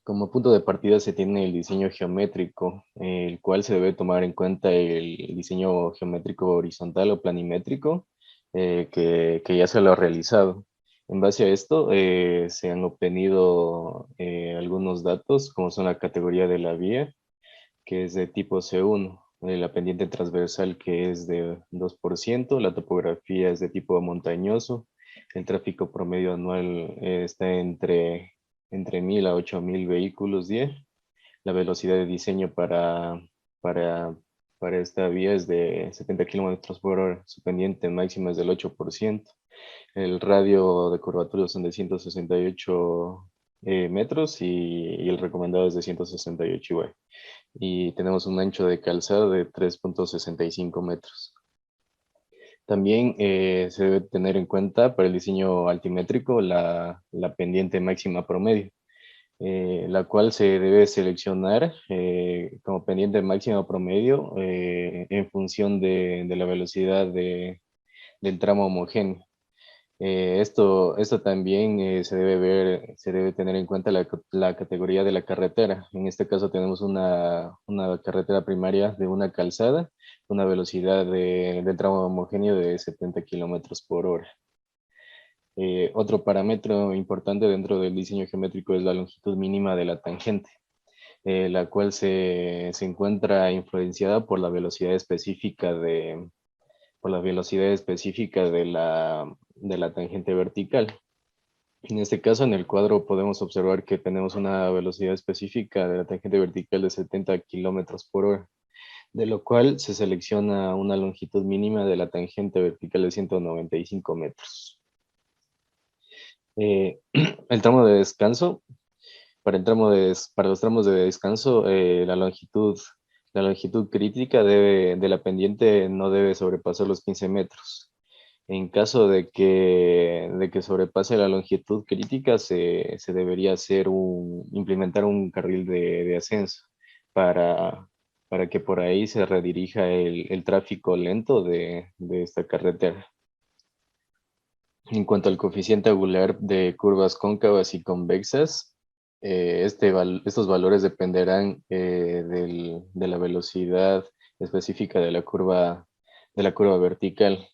Como punto de partida se tiene el diseño geométrico, el cual se debe tomar en cuenta el diseño geométrico horizontal o planimétrico que ya se lo ha realizado. En base a esto se han obtenido algunos datos, como son la categoría de la vía, que es de tipo C1, la pendiente transversal que es de 2%, la topografía es de tipo montañoso, el tráfico promedio anual está entre 1000 a 8000 vehículos día, la velocidad de diseño para, para esta vía es de 70 kilómetros por hora, su pendiente máxima es del 8%, el radio de curvatura son de 168 metros y el recomendado es de 168 igual y tenemos un ancho de calzada de 3,65 metros. También se debe tener en cuenta para el diseño altimétrico la pendiente máxima promedio, la cual se debe seleccionar como pendiente máxima promedio en función de la velocidad del tramo homogéneo. Esto también se debe ver, se debe tener en cuenta la categoría de la carretera. En este caso tenemos una carretera primaria de una calzada, una velocidad del tramo homogéneo de 70 kilómetros por hora. Otro parámetro importante dentro del diseño geométrico es la longitud mínima de la tangente, la cual se encuentra influenciada por la velocidad específica de la tangente vertical. En este caso, en el cuadro podemos observar que tenemos una velocidad específica de la tangente vertical de 70 kilómetros por hora, de lo cual se selecciona una longitud mínima de la tangente vertical de 195 metros. El tramo de descanso, para los tramos de descanso, la longitud crítica de la pendiente no debe sobrepasar los 15 metros. En caso de que sobrepase la longitud crítica, se debería implementar un carril de ascenso para, para que por ahí se redirija el tráfico lento de esta carretera. En cuanto al coeficiente angular de curvas cóncavas y convexas, estos valores dependerán de la velocidad específica de la curva vertical.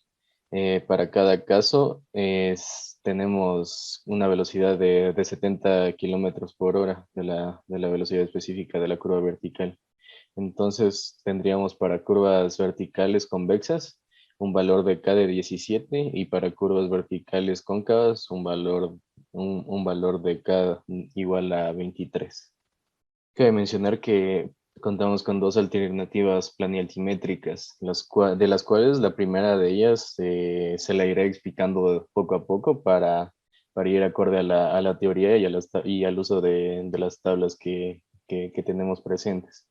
Para cada caso tenemos una velocidad de 70 kilómetros por hora de la velocidad específica de la curva vertical. Entonces tendríamos para curvas verticales convexas un valor de K de 17 y para curvas verticales cóncavas un valor de K igual a 23. Cabe mencionar que contamos con dos alternativas planialtimétricas, de las cuales la primera de ellas se la iré explicando poco a poco para ir acorde a la teoría y al uso de las tablas que tenemos presentes.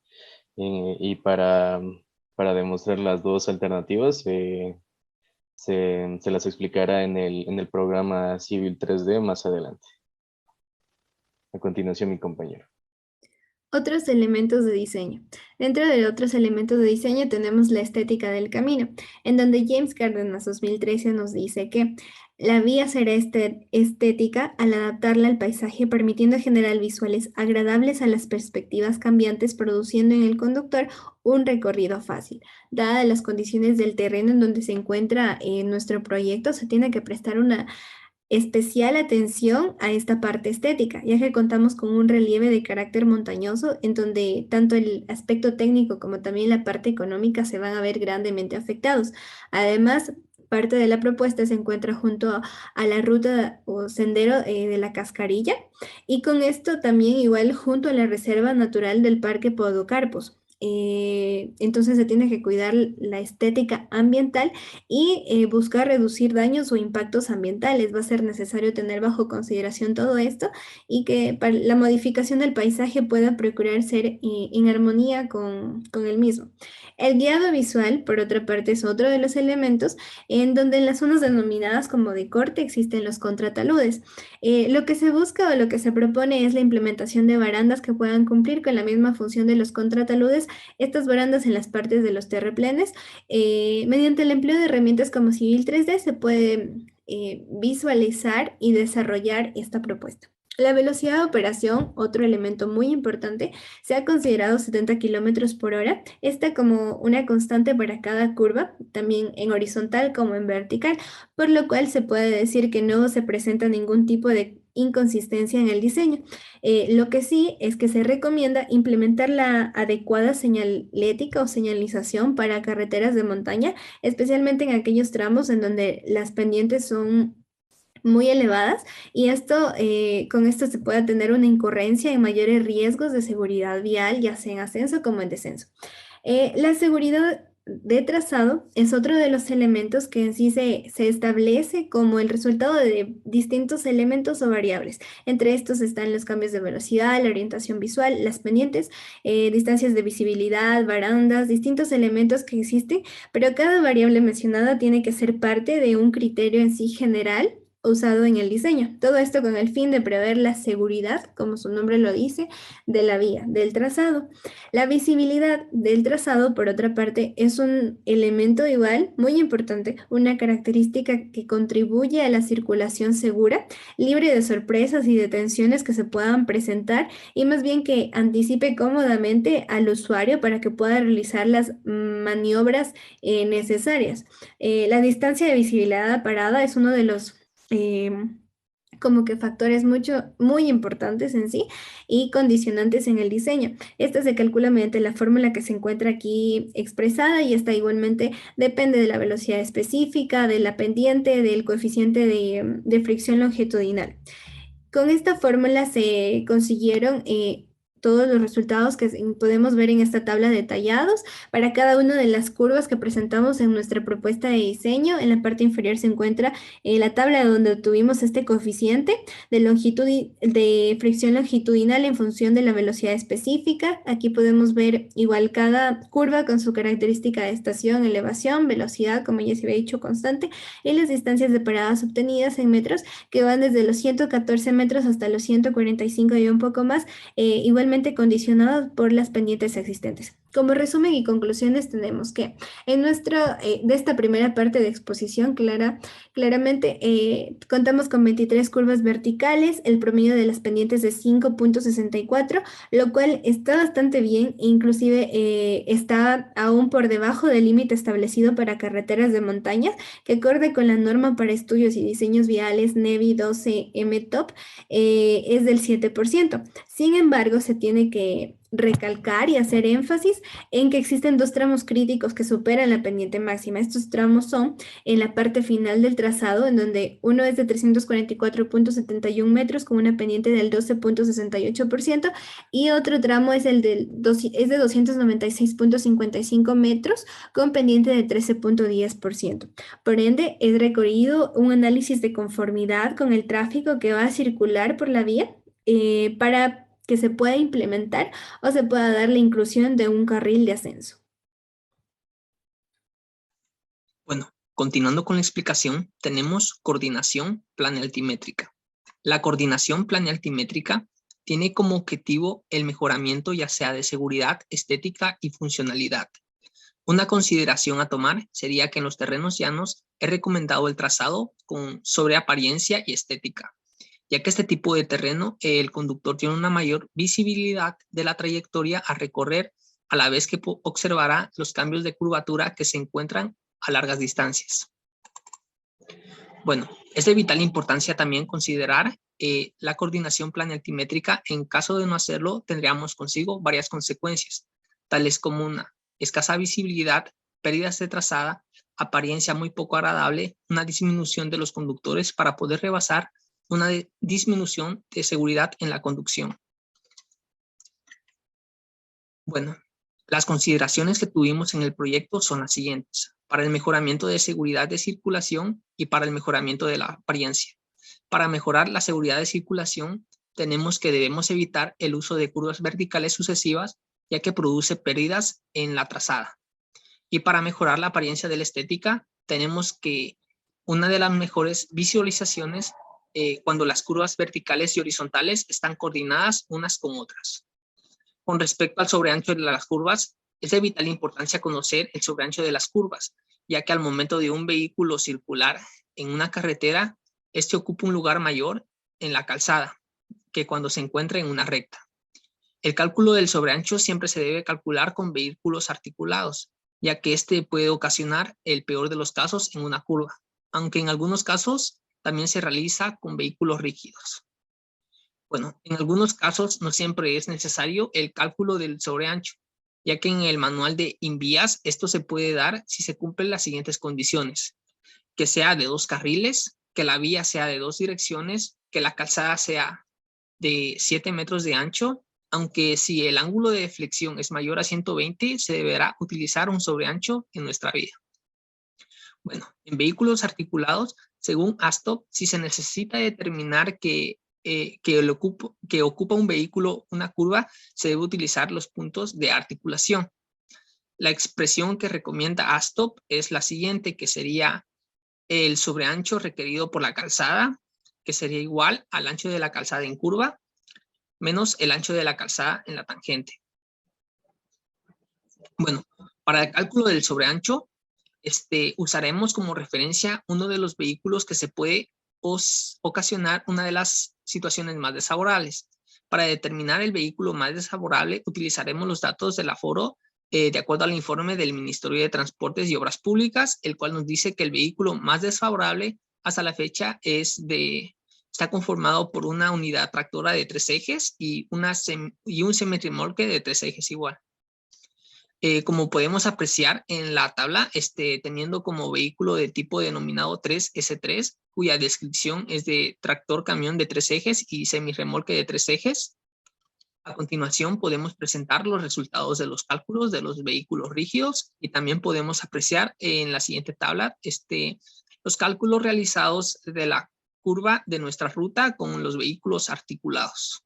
Y para demostrar las dos alternativas, se las explicará en el programa Civil 3D más adelante. A continuación, mi compañero. Otros elementos de diseño. Dentro de otros elementos de diseño tenemos la estética del camino, en donde James Cárdenas 2013 nos dice que la vía será estética al adaptarla al paisaje, permitiendo generar visuales agradables a las perspectivas cambiantes, produciendo en el conductor un recorrido fácil. Dadas las condiciones del terreno en donde se encuentra nuestro proyecto, se tiene que prestar una especial atención a esta parte estética, ya que contamos con un relieve de carácter montañoso en donde tanto el aspecto técnico como también la parte económica se van a ver grandemente afectados. Además, parte de la propuesta se encuentra junto a la ruta o sendero de la Cascarilla y con esto también igual junto a la Reserva Natural del Parque Podocarpus. Entonces se tiene que cuidar la estética ambiental y buscar reducir daños o impactos ambientales. Va a ser necesario tener bajo consideración todo esto y que la modificación del paisaje pueda procurar ser en armonía con el mismo. El guiado visual, por otra parte, es otro de los elementos en donde en las zonas denominadas como de corte existen los contrataludes. Lo que se busca o lo que se propone es la implementación de barandas que puedan cumplir con la misma función de los contrataludes, estas barandas en las partes de los terraplenes mediante el empleo de herramientas como Civil 3D se puede visualizar y desarrollar esta propuesta. La velocidad de operación, otro elemento muy importante, se ha considerado 70 kilómetros por hora, esta como una constante para cada curva, también en horizontal como en vertical, por lo cual se puede decir que no se presenta ningún tipo de inconsistencia en el diseño. Lo que sí es que se recomienda implementar la adecuada señalética o señalización para carreteras de montaña, especialmente en aquellos tramos en donde las pendientes son muy elevadas y con esto se puede tener una incurrencia en mayores riesgos de seguridad vial, ya sea en ascenso como en descenso. La seguridad de trazado es otro de los elementos que en sí se establece como el resultado de distintos elementos o variables. Entre estos están los cambios de velocidad, la orientación visual, las pendientes, distancias de visibilidad, barandas, distintos elementos que existen, pero cada variable mencionada tiene que ser parte de un criterio en sí general usado en el diseño. Todo esto con el fin de prever la seguridad, como su nombre lo dice, de la vía, del trazado. La visibilidad del trazado, por otra parte, es un elemento igual muy importante, una característica que contribuye a la circulación segura, libre de sorpresas y de tensiones que se puedan presentar y más bien que anticipe cómodamente al usuario para que pueda realizar las maniobras necesarias. La distancia de visibilidad parada es uno de los como que factores muy importantes en sí y condicionantes en el diseño. Esta se calcula mediante la fórmula que se encuentra aquí expresada y esta igualmente depende de la velocidad específica, de la pendiente, del coeficiente de fricción longitudinal. Con esta fórmula se consiguieron todos los resultados que podemos ver en esta tabla detallados para cada una de las curvas que presentamos en nuestra propuesta de diseño. En la parte inferior se encuentra la tabla donde tuvimos este coeficiente de longitud de fricción longitudinal en función de la velocidad específica. Aquí podemos ver igual cada curva con su característica de estación, elevación, velocidad, como ya se había dicho, constante, y las distancias de paradas obtenidas en metros que van desde los 114 metros hasta los 145 y un poco más, igualmente condicionados por las pendientes existentes. Como resumen y conclusiones tenemos que en de esta primera parte de exposición claramente contamos con 23 curvas verticales, el promedio de las pendientes de 5,64, lo cual está bastante bien, inclusive está aún por debajo del límite establecido para carreteras de montaña, que acorde con la norma para estudios y diseños viales NEVI 12 MTOP es del 7%. Sin embargo, se tiene que recalcar y hacer énfasis en que existen dos tramos críticos que superan la pendiente máxima. Estos tramos son en la parte final del trazado, en donde uno es de 344,71 metros con una pendiente del 12,68% y otro tramo es es de 296,55 metros con pendiente de 13,10%. Por ende, es requerido un análisis de conformidad con el tráfico que va a circular por la vía para que se pueda implementar o se pueda dar la inclusión de un carril de ascenso. Bueno, continuando con la explicación, tenemos coordinación planealtimétrica. La coordinación planealtimétrica tiene como objetivo el mejoramiento ya sea de seguridad, estética y funcionalidad. Una consideración a tomar sería que en los terrenos llanos es recomendado el trazado sobre apariencia y estética, ya que este tipo de terreno el conductor tiene una mayor visibilidad de la trayectoria a recorrer, a la vez que observará los cambios de curvatura que se encuentran a largas distancias. Bueno, es de vital importancia también considerar la coordinación planealtimétrica. En caso de no hacerlo, tendríamos consigo varias consecuencias, tales como una escasa visibilidad, pérdidas de trazada, apariencia muy poco agradable, una disminución de los conductores para poder rebasar, una disminución de seguridad en la conducción. Bueno, las consideraciones que tuvimos en el proyecto son las siguientes: para el mejoramiento de seguridad de circulación y para el mejoramiento de la apariencia. Para mejorar la seguridad de circulación, debemos evitar el uso de curvas verticales sucesivas, ya que produce pérdidas en la trazada. Y para mejorar la apariencia de la estética, tenemos que una de las mejores visualizaciones cuando las curvas verticales y horizontales están coordinadas unas con otras. Con respecto al sobreancho de las curvas, es de vital importancia conocer el sobreancho de las curvas, ya que al momento de un vehículo circular en una carretera, este ocupa un lugar mayor en la calzada. que cuando se encuentra en una recta. El cálculo del sobreancho siempre se debe calcular con vehículos articulados, ya que este puede ocasionar el peor de los casos en una curva, aunque en algunos casos también se realiza con vehículos rígidos. Bueno, en algunos casos no siempre es necesario el cálculo del sobreancho, ya que en el manual de INVIAS esto se puede dar si se cumplen las siguientes condiciones: que sea de 2 carriles, que la vía sea de 2 direcciones, que la calzada sea de 7 metros de ancho, aunque si el ángulo de flexión es mayor a 120, se deberá utilizar un sobreancho en nuestra vía. Bueno, en vehículos articulados, según ASTOP, si se necesita determinar que ocupa un vehículo una curva, se debe utilizar los puntos de articulación. La expresión que recomienda ASTOP es la siguiente, que sería el sobreancho requerido por la calzada, que sería igual al ancho de la calzada en curva, menos el ancho de la calzada en la tangente. Bueno, para el cálculo del sobreancho, usaremos como referencia uno de los vehículos que se puede ocasionar una de las situaciones más desfavorables. Para determinar el vehículo más desfavorable, utilizaremos los datos del aforo de acuerdo al informe del Ministerio de Transportes y Obras Públicas, el cual nos dice que el vehículo más desfavorable hasta la fecha está conformado por una unidad tractora de 3 ejes y un semirremolque de 3 ejes igual. Como podemos apreciar en la tabla, teniendo como vehículo de tipo denominado 3S3, cuya descripción es de tractor camión de 3 ejes y semirremolque de 3 ejes. A continuación podemos presentar los resultados de los cálculos de los vehículos rígidos y también podemos apreciar en la siguiente tabla los cálculos realizados de la curva de nuestra ruta con los vehículos articulados.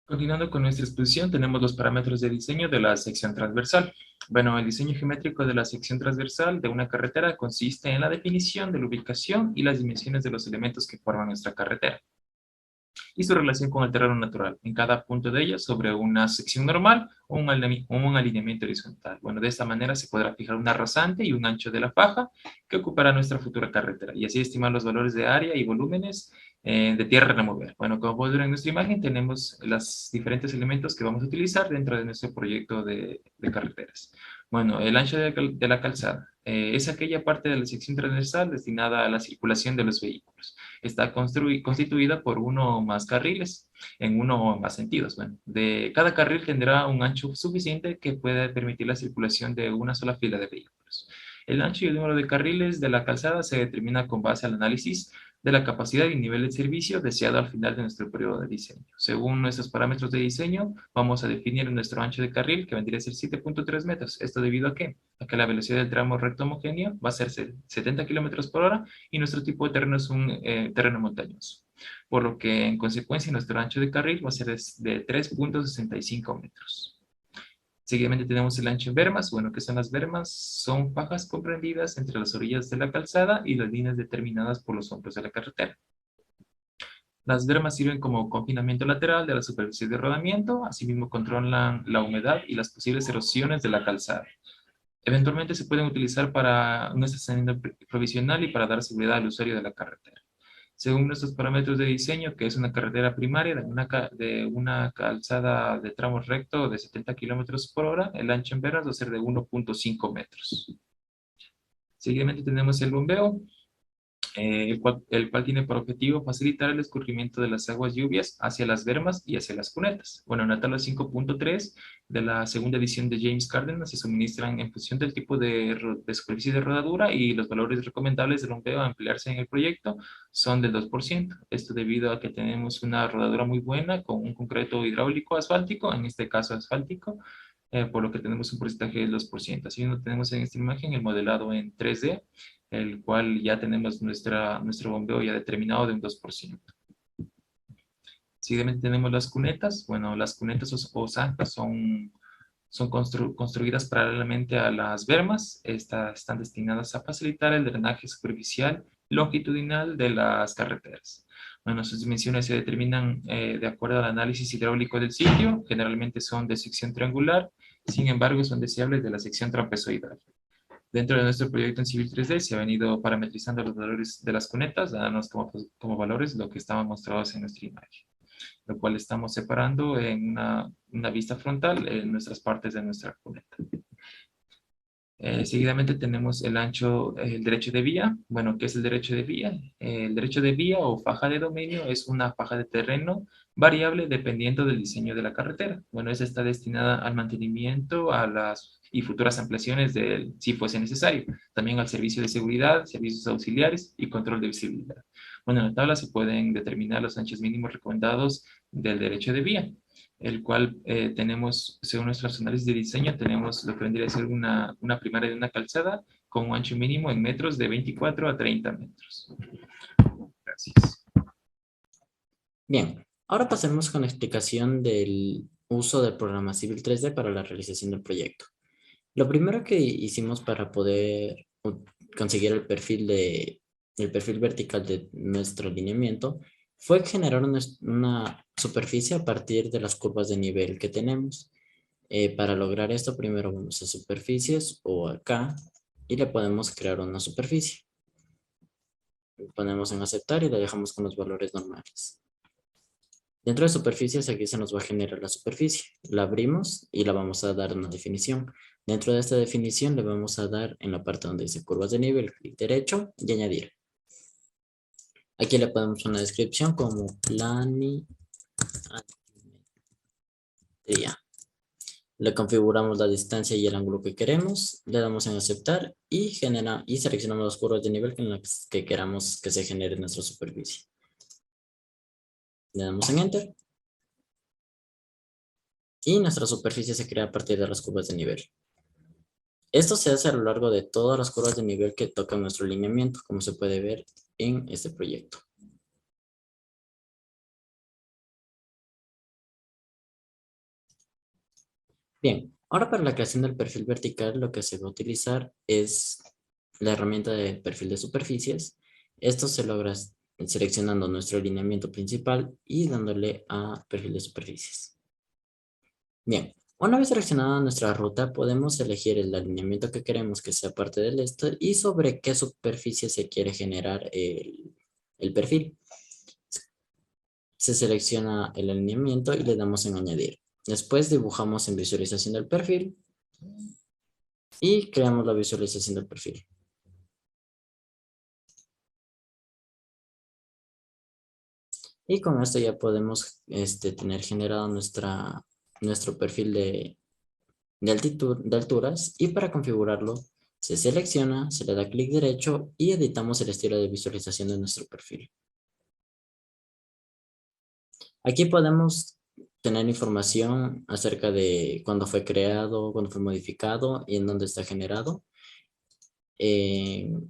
Continuando con nuestra exposición, tenemos los parámetros de diseño de la sección transversal. Bueno, el diseño geométrico de la sección transversal de una carretera consiste en la definición de la ubicación y las dimensiones de los elementos que forman nuestra carretera y su relación con el terreno natural, en cada punto de ellos sobre una sección normal o un alineamiento horizontal. Bueno, de esta manera se podrá fijar una rasante y un ancho de la faja que ocupará nuestra futura carretera y así estimar los valores de área y volúmenes de tierra a remover. Bueno, como pueden ver en nuestra imagen, tenemos los diferentes elementos que vamos a utilizar dentro de nuestro proyecto de carreteras. Bueno, el ancho de la calzada es aquella parte de la sección transversal destinada a la circulación de los vehículos. Está constituida por uno o más carriles en uno o más sentidos. Bueno, de cada carril tendrá un ancho suficiente que pueda permitir la circulación de una sola fila de vehículos. El ancho y el número de carriles de la calzada se determina con base al análisis de la capacidad y nivel de servicio deseado al final de nuestro periodo de diseño. Según nuestros parámetros de diseño, vamos a definir nuestro ancho de carril, que vendría a ser 7.3 metros. ¿Esto debido a qué? A que la velocidad del tramo recto homogéneo va a ser 70 kilómetros por hora y nuestro tipo de terreno es un terreno montañoso. Por lo que, en consecuencia, nuestro ancho de carril va a ser de 3.65 metros. Seguidamente tenemos el ancho en bermas. Bueno, ¿qué son las bermas? Son fajas comprendidas entre las orillas de la calzada y las líneas determinadas por los hombros de la carretera. Las bermas sirven como confinamiento lateral de la superficie de rodamiento, asimismo controlan la humedad y las posibles erosiones de la calzada. Eventualmente se pueden utilizar para un estacionamiento provisional y para dar seguridad al usuario de la carretera. Según nuestros parámetros de diseño, que es una carretera primaria de una calzada de tramo recto de 70 kilómetros por hora, el ancho en veras va a ser de 1.5 metros. Seguidamente tenemos el bombeo, el cual tiene por objetivo facilitar el escurrimiento de las aguas lluvias hacia las bermas y hacia las cunetas. Bueno, en la tabla 5.3 de la segunda edición de James Cárdenas se suministran en función del tipo de superficie de rodadura y los valores recomendables del bombeo a emplearse en el proyecto son del 2%. Esto debido a que tenemos una rodadura muy buena con un concreto hidráulico asfáltico, en este caso asfáltico, por lo que tenemos un porcentaje del 2%. Así lo tenemos en esta imagen el modelado en 3D, el cual ya tenemos nuestro bombeo ya determinado de un 2%. Seguidamente tenemos las cunetas. Bueno, las cunetas o zanjas son construidas paralelamente a las bermas. Estas están destinadas a facilitar el drenaje superficial longitudinal de las carreteras. Bueno, sus dimensiones se determinan de acuerdo al análisis hidráulico del sitio. Generalmente son de sección triangular, sin embargo son deseables de la sección trapezoidal. Dentro de nuestro proyecto en Civil 3D se ha venido parametrizando los valores de las cunetas, dándonos como valores lo que estaban mostrados en nuestra imagen, lo cual estamos separando en una vista frontal en nuestras partes de nuestra cuneta. Seguidamente tenemos el derecho de vía. Bueno, ¿qué es el derecho de vía? El derecho de vía o faja de dominio es una faja de terreno variable dependiendo del diseño de la carretera. Bueno, esa está destinada al mantenimiento y futuras ampliaciones si fuese necesario. También al servicio de seguridad, servicios auxiliares y control de visibilidad. Bueno, en la tabla se pueden determinar los anchos mínimos recomendados del derecho de vía, el cual tenemos, según nuestros análisis de diseño, tenemos lo que vendría a ser una primaria de una calzada con un ancho mínimo en metros de 24 a 30 metros. Gracias. Bien, ahora pasemos con la explicación del uso del programa Civil 3D para la realización del proyecto. Lo primero que hicimos para poder conseguir el perfil vertical de nuestro alineamiento fue generar una superficie a partir de las curvas de nivel que tenemos. Para lograr esto, primero vamos a superficies o acá y le podemos crear una superficie. Le ponemos en aceptar y la dejamos con los valores normales. Dentro de superficies, aquí se nos va a generar la superficie. La abrimos y la vamos a dar una definición. Dentro de esta definición le vamos a dar en la parte donde dice curvas de nivel, clic derecho y añadir. Aquí le ponemos una descripción como planimetría. Le configuramos la distancia y el ángulo que queremos, le damos en aceptar y seleccionamos las curvas de nivel en las que queramos que se genere nuestra superficie. Le damos en Enter. Y nuestra superficie se crea a partir de las curvas de nivel. Esto se hace a lo largo de todas las curvas de nivel que tocan nuestro alineamiento, como se puede ver en este proyecto. Bien, ahora para la creación del perfil vertical lo que se va a utilizar es la herramienta de perfil de superficies. Esto se logra seleccionando nuestro alineamiento principal y dándole a perfil de superficies. Bien, una vez seleccionada nuestra ruta, podemos elegir el alineamiento que queremos que sea parte del esto y sobre qué superficie se quiere generar el perfil. Se selecciona el alineamiento y le damos en añadir. Después dibujamos en visualización del perfil y creamos la visualización del perfil. Y con esto ya podemos tener generado nuestro perfil de alturas, y para configurarlo se selecciona, se le da clic derecho y editamos el estilo de visualización de nuestro perfil. Aquí podemos tener información acerca de cuándo fue creado, cuándo fue modificado y en dónde está generado. Dentro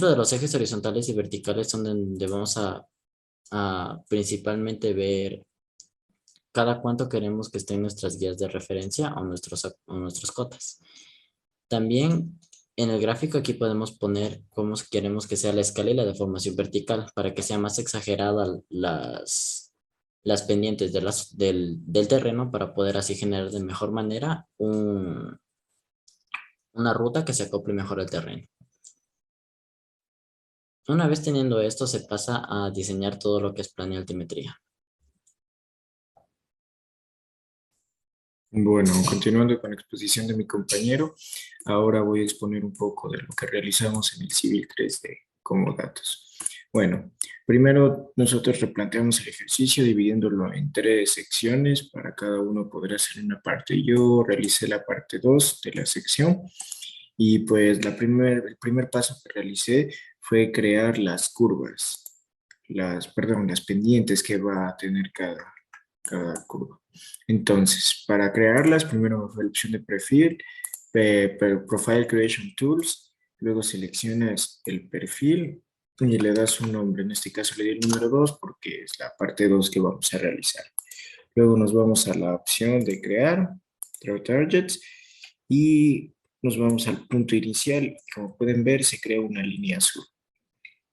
de los ejes horizontales y verticales son donde vamos a principalmente ver cada cuánto queremos que estén nuestras guías de referencia o nuestros cotas. También en el gráfico aquí podemos poner cómo queremos que sea la escala y la deformación vertical para que sea más exagerada las pendientes del terreno, para poder así generar de mejor manera una ruta que se acople mejor al terreno. Una vez teniendo esto, se pasa a diseñar todo lo que es planeo altimetría. Bueno, continuando con la exposición de mi compañero, ahora voy a exponer un poco de lo que realizamos en el Civil 3D como datos. Bueno, primero nosotros replanteamos el ejercicio dividiéndolo en 3 secciones para cada uno poder hacer una parte. Yo realicé la parte 2 de la sección y pues el primer paso que realicé fue crear las curvas, las pendientes que va a tener cada curva. Entonces, para crearlas, primero fue la opción de perfil, Profile Creation Tools, luego seleccionas el perfil y le das un nombre. En este caso le di el número 2 porque es la parte 2 que vamos a realizar. Luego nos vamos a la opción de crear, Draw Targets, y nos vamos al punto inicial. Como pueden ver, se crea una línea azul.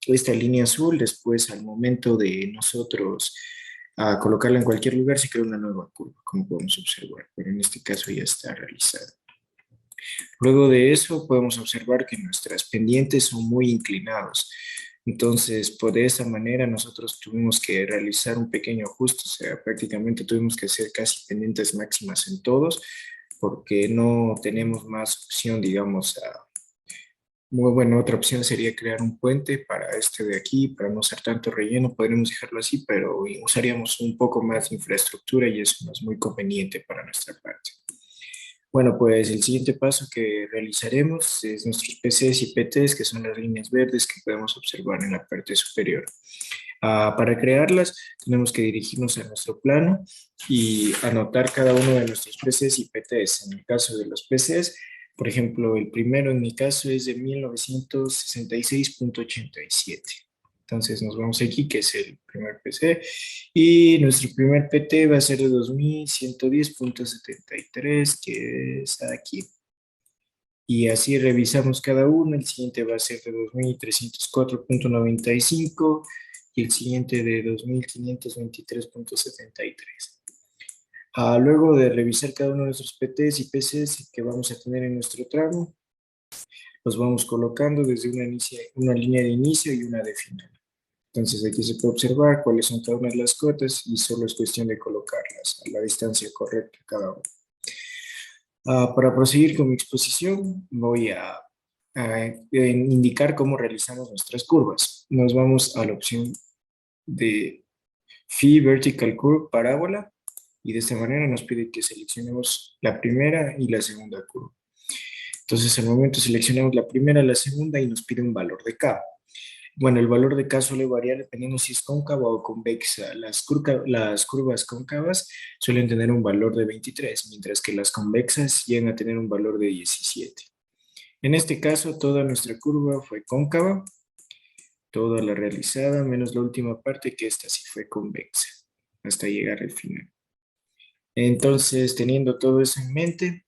Esta línea azul, después al momento de nosotros colocarla en cualquier lugar, se crea una nueva curva, como podemos observar, pero en este caso ya está realizada. Luego de eso podemos observar que nuestras pendientes son muy inclinados. Entonces, por de esa manera nosotros tuvimos que realizar un pequeño ajuste, o sea, prácticamente tuvimos que hacer casi pendientes máximas en todos, porque no tenemos más opción, digamos, muy buena otra opción sería crear un puente para este de aquí, para no ser tanto relleno, podríamos dejarlo así, pero usaríamos un poco más de infraestructura y eso no es muy conveniente para nuestra parte. Bueno, pues el siguiente paso que realizaremos es nuestros PCs y PTs, que son las líneas verdes que podemos observar en la parte superior. Para crearlas, tenemos que dirigirnos a nuestro plano y anotar cada uno de nuestros PCs y PTs. En el caso de los PCs, por ejemplo, el primero en mi caso es de 1966.87. Entonces nos vamos aquí, que es el primer PC, y nuestro primer PT va a ser de 2110.73, que está aquí. Y así revisamos cada uno. El siguiente va a ser de 2304.95 y el siguiente de 2523.73. Luego de revisar cada uno de nuestros PTs y PCs que vamos a tener en nuestro tramo, los vamos colocando desde una línea de inicio y una de final. Entonces aquí se puede observar cuáles son cada una de las cotas y solo es cuestión de colocarlas a la distancia correcta cada una. Para proseguir con mi exposición, voy a indicar cómo realizamos nuestras curvas. Nos vamos a la opción de Phi Vertical Curve Parábola y de esta manera nos pide que seleccionemos la primera y la segunda curva. Entonces al momento seleccionamos la primera, la segunda y nos pide un valor de K. Bueno, el valor de K suele variar dependiendo si es cóncava o convexa. Las curvas cóncavas suelen tener un valor de 23, mientras que las convexas llegan a tener un valor de 17. En este caso, toda nuestra curva fue cóncava, toda la realizada, menos la última parte, que esta sí fue convexa, hasta llegar al final. Entonces, teniendo todo eso en mente,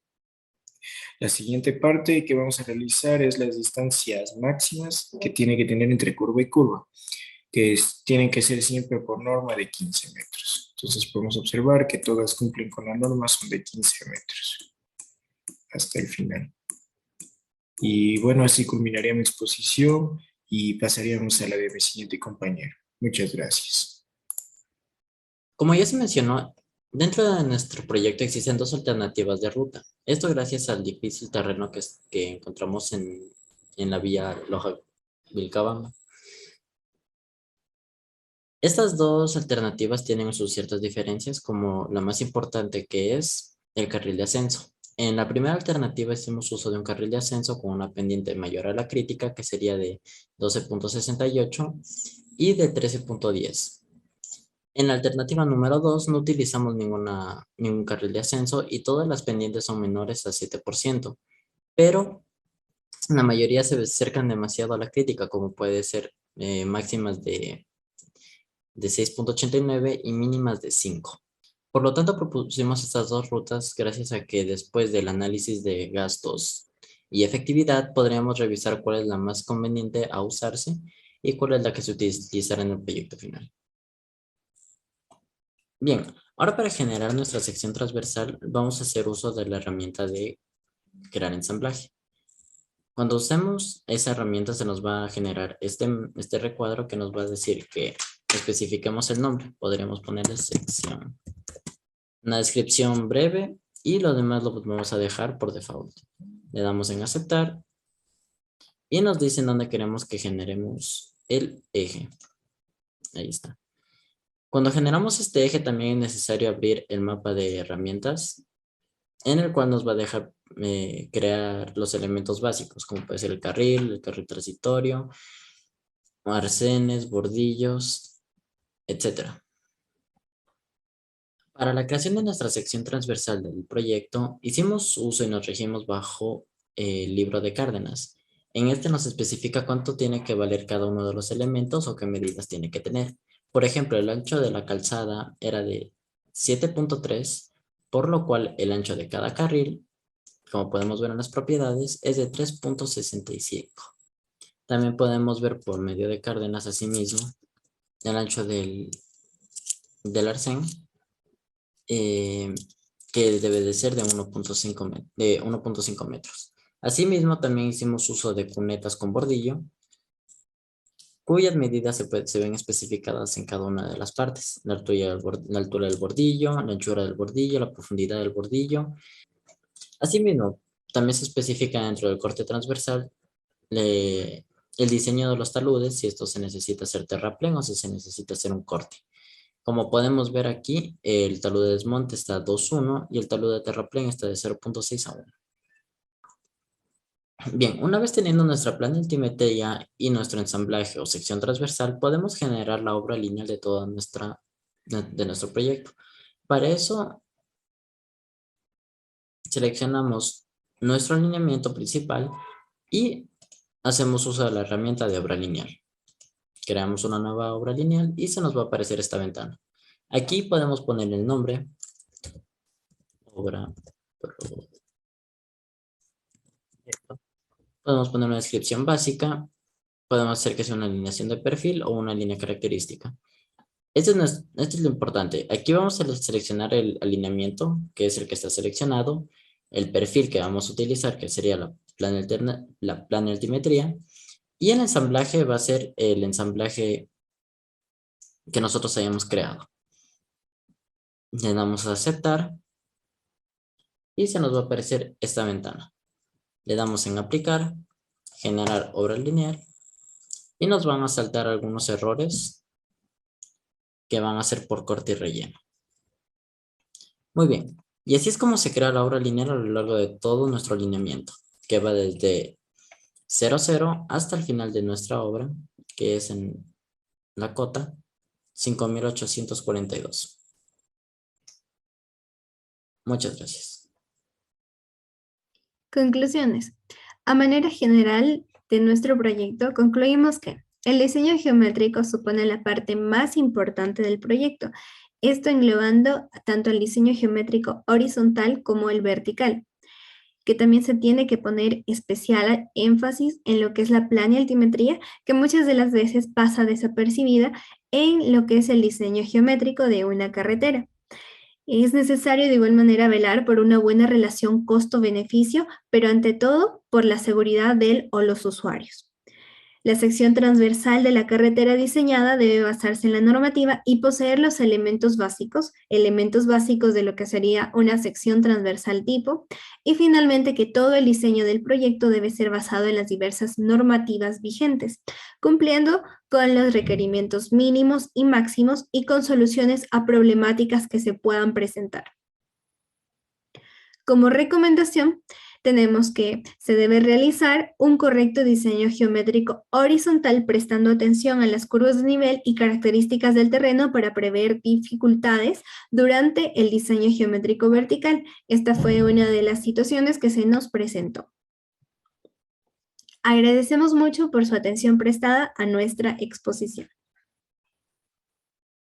la siguiente parte que vamos a realizar es las distancias máximas que tiene que tener entre curva y curva, que tienen que ser siempre por norma de 15 metros. Entonces podemos observar que todas cumplen con la norma, son de 15 metros hasta el final. Y bueno, así culminaría mi exposición y pasaríamos a la de mi siguiente compañero. Muchas gracias. Como ya se mencionó, dentro de nuestro proyecto existen dos alternativas de ruta. Esto gracias al difícil terreno que encontramos en la vía Loja-Vilcabamba. Estas dos alternativas tienen sus ciertas diferencias, como la más importante, que es el carril de ascenso. En la primera alternativa hicimos uso de un carril de ascenso con una pendiente mayor a la crítica, que sería de 12.68 y de 13.10. En la alternativa número 2 no utilizamos ningún carril de ascenso y todas las pendientes son menores a 7%, pero la mayoría se acercan demasiado a la crítica, como puede ser máximas de 6.89 y mínimas de 5. Por lo tanto, propusimos estas dos rutas gracias a que después del análisis de gastos y efectividad podríamos revisar cuál es la más conveniente a usarse y cuál es la que se utilizará en el proyecto final. Bien, ahora para generar nuestra sección transversal vamos a hacer uso de la herramienta de crear ensamblaje. Cuando usemos esa herramienta se nos va a generar este recuadro que nos va a decir que especifiquemos el nombre. Podríamos ponerle sección. Una descripción breve y lo demás lo vamos a dejar por default. Le damos en aceptar y nos dicen dónde queremos que generemos el eje. Ahí está. Cuando generamos este eje también es necesario abrir el mapa de herramientas en el cual nos va a dejar crear los elementos básicos, como puede ser el carril transitorio, arcenes, bordillos, etc. Para la creación de nuestra sección transversal del proyecto, hicimos uso y nos regimos bajo el libro de Cárdenas. En este nos especifica cuánto tiene que valer cada uno de los elementos o qué medidas tiene que tener. Por ejemplo, el ancho de la calzada era de 7.3, por lo cual el ancho de cada carril, como podemos ver en las propiedades, es de 3.65. También podemos ver por medio de Cárdenas asimismo el ancho del arcén, que debe de ser de 1.5 metros. Asimismo, también hicimos uso de cunetas con bordillo, cuyas medidas se ven especificadas en cada una de las partes. La altura del bordillo, la anchura del bordillo, la profundidad del bordillo. Asimismo, también se especifica dentro del corte transversal el diseño de los taludes, si esto se necesita hacer terraplén o si se necesita hacer un corte. Como podemos ver aquí, el talud de desmonte está a 2.1 y el talud de terraplén está de 0.6 a 1. Bien, una vez teniendo nuestra plana altimetría y nuestro ensamblaje o sección transversal, podemos generar la obra lineal de nuestro proyecto. Para eso, seleccionamos nuestro alineamiento principal y hacemos uso de la herramienta de obra lineal. Creamos una nueva obra lineal y se nos va a aparecer esta ventana. Aquí podemos poner el nombre, obra proyecto. Podemos poner una descripción básica, podemos hacer que sea una alineación de perfil o una línea característica. Esto es lo importante. Aquí vamos a seleccionar el alineamiento, que es el que está seleccionado, el perfil que vamos a utilizar, que sería la plana altimetría, y el ensamblaje va a ser el ensamblaje que nosotros hayamos creado. Le damos a aceptar y se nos va a aparecer esta ventana. Le damos en aplicar, generar obra lineal y nos van a saltar algunos errores que van a ser por corte y relleno. Muy bien, y así es como se crea la obra lineal a lo largo de todo nuestro alineamiento, que va desde 0, 0 hasta el final de nuestra obra, que es en la cota 5842. Muchas gracias. Conclusiones. A manera general de nuestro proyecto, concluimos que el diseño geométrico supone la parte más importante del proyecto, esto englobando tanto el diseño geométrico horizontal como el vertical, que también se tiene que poner especial énfasis en lo que es la planialtimetría, que muchas de las veces pasa desapercibida en lo que es el diseño geométrico de una carretera. Es necesario de igual manera velar por una buena relación costo-beneficio, pero ante todo por la seguridad del o los usuarios. La sección transversal de la carretera diseñada debe basarse en la normativa y poseer los elementos básicos de lo que sería una sección transversal tipo, y finalmente que todo el diseño del proyecto debe ser basado en las diversas normativas vigentes, cumpliendo con los requerimientos mínimos y máximos y con soluciones a problemáticas que se puedan presentar. Como recomendación, tenemos que se debe realizar un correcto diseño geométrico horizontal prestando atención a las curvas de nivel y características del terreno para prever dificultades durante el diseño geométrico vertical. Esta fue una de las situaciones que se nos presentó. Agradecemos mucho por su atención prestada a nuestra exposición.